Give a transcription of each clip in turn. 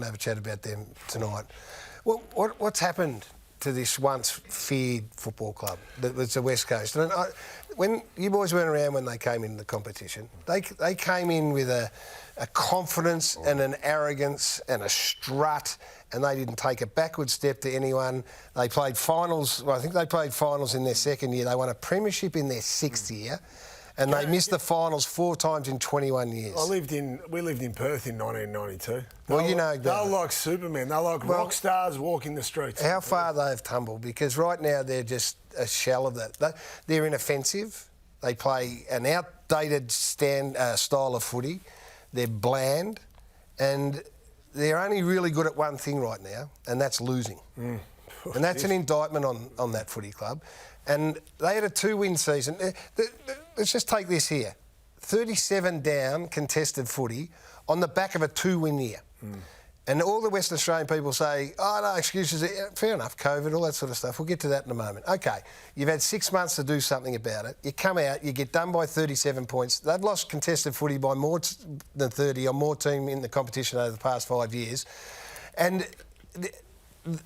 to have a chat about them tonight. What's happened to this once feared football club that was the West Coast? And when you boys weren't around when they came into the competition, they came in with a confidence and an arrogance and a strut, and they didn't take a backward step to anyone. They played finals. Well, I think they played finals in their second year. They won a premiership in their sixth year. And they missed the finals 4 times in 21 years. We lived in Perth in 1992. Well, you know... They're like Supermen. They're like rock stars walking the streets. How far they've tumbled, because right now they're just a shell of that. They're inoffensive. They play an outdated style of footy. They're bland. And they're only really good at one thing right now, and that's losing. And that's an indictment on that footy club. And they had a 2-win season. Let's just take this here. 37 down contested footy on the back of a 2-win year. And all the Western Australian people say, oh, no, excuses. Fair enough, COVID, all that sort of stuff. We'll get to that in a moment. OK, you've had 6 months to do something about it. You come out, you get done by 37 points. They've lost contested footy by more than 30 or more team in the competition over the past 5 years. And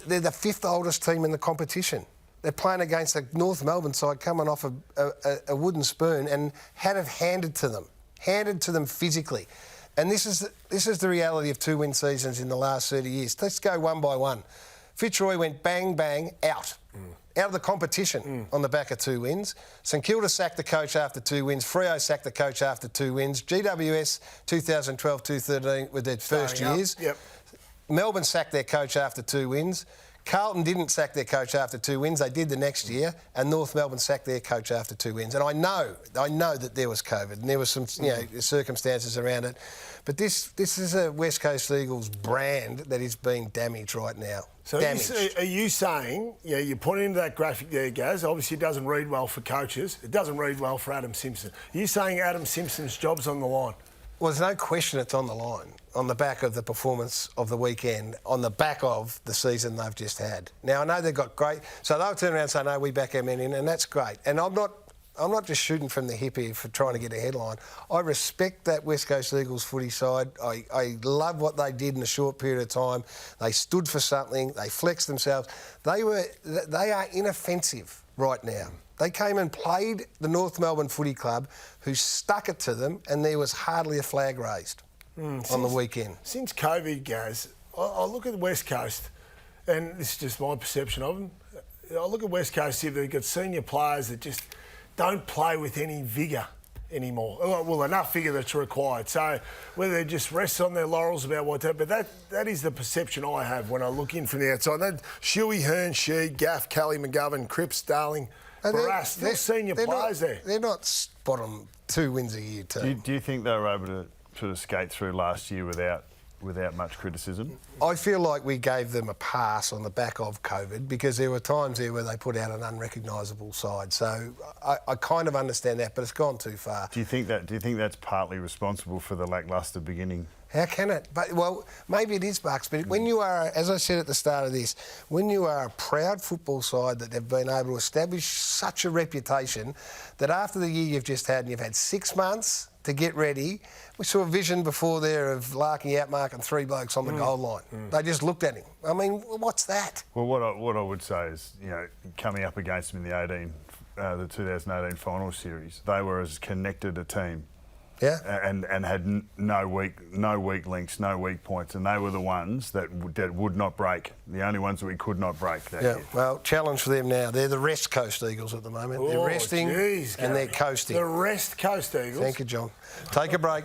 they're the 5th oldest team in the competition. They're playing against a North Melbourne side coming off a wooden spoon and had it handed to them physically. And this is the reality of 2-win seasons in the last 30 years. Let's go one by one. Fitzroy went bang, bang, out of the competition on the back of 2 wins. St Kilda sacked the coach after 2 wins. Freo sacked the coach after 2 wins. GWS 2012-2013 with their first years. Melbourne sacked their coach after 2 wins. Carlton didn't sack their coach after 2 wins. They did the next year, and North Melbourne sacked their coach after 2 wins. And I know that there was COVID and there was some circumstances around it, but this is a West Coast Eagles brand that is being damaged right now. So are you saying, you're pointing into that graphic there, Gaz, obviously it doesn't read well for coaches. It doesn't read well for Adam Simpson. Are you saying Adam Simpson's job's on the line? Well, there's no question it's on the line, on the back of the performance of the weekend, on the back of the season they've just had. Now, I know they've got great... So they'll turn around and say, no, we back our men in, and that's great. And I'm not just shooting from the hip here for trying to get a headline. I respect that West Coast Eagles footy side. I love what they did in a short period of time. They stood for something. They flexed themselves. They are inoffensive right now. They came and played the North Melbourne Footy Club, who stuck it to them, and there was hardly a flag raised on the weekend. Since COVID, Gaz, I look at the West Coast, and this is just my perception of them. I look at West Coast here, they've got senior players that just don't play with any vigour anymore. Well, enough vigour that's required. So whether they just rest on their laurels about what to... But that is the perception I have when I look in from the outside. That Shuey, Hearn, Shee, Gaff, Kelly, McGovern, Cripps, Darling... They're senior players there. They're not bottom 2 wins a year too. Do you think they were able to sort of skate through last year without much criticism? I feel like we gave them a pass on the back of COVID, because there were times there where they put out an unrecognisable side. So I kind of understand that, but it's gone too far. Do you think that's partly responsible for the lacklustre beginning? How can it? But, well, maybe it is, Bucks, but when you are, as I said at the start of this, when you are a proud football side that have been able to establish such a reputation that after the year you've just had, and you've had 6 months to get ready, we saw a vision before there of Larkin outmarking 3 blokes on the goal line. They just looked at him. I mean, what's that? Well, what I would say is, coming up against them in the 2018 final series, they were as connected a team. Yeah, and had no weak links, no weak points, and they were the ones that would not break. The only ones that we could not break that year. Well, challenge for them now. They're the West Coast Eagles at the moment. They're resting and they're coasting. The West Coast Eagles. Thank you, John. Take a break.